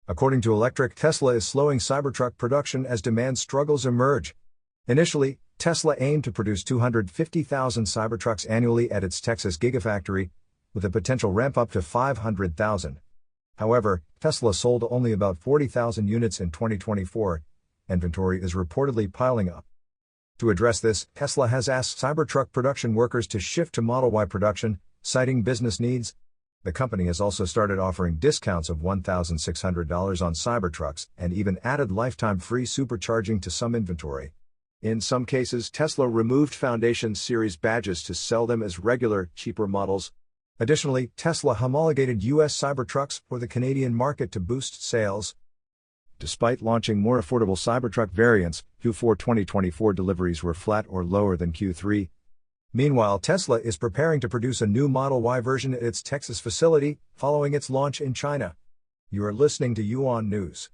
According to Electric, Tesla is slowing Cybertruck production as demand struggles emerge. Initially, Tesla aimed to produce 250,000 Cybertrucks annually at its Texas Gigafactory, with a potential ramp-up to 500,000. However, Tesla sold only about 40,000 units in 2024. Inventory is reportedly piling up. To address this, Tesla has asked Cybertruck production workers to shift to Model Y production, citing business needs. The company has also started offering discounts of $1,600 on Cybertrucks and even added lifetime free supercharging to some inventory. In some cases, Tesla removed Foundation Series badges to sell them as regular, cheaper models. Additionally, Tesla homologated U.S. Cybertrucks for the Canadian market to boost sales. Despite launching more affordable Cybertruck variants, Q4 2024 deliveries were flat or lower than Q3. Meanwhile, Tesla is preparing to produce a new Model Y version at its Texas facility, following its launch in China. You are listening to Yuan News.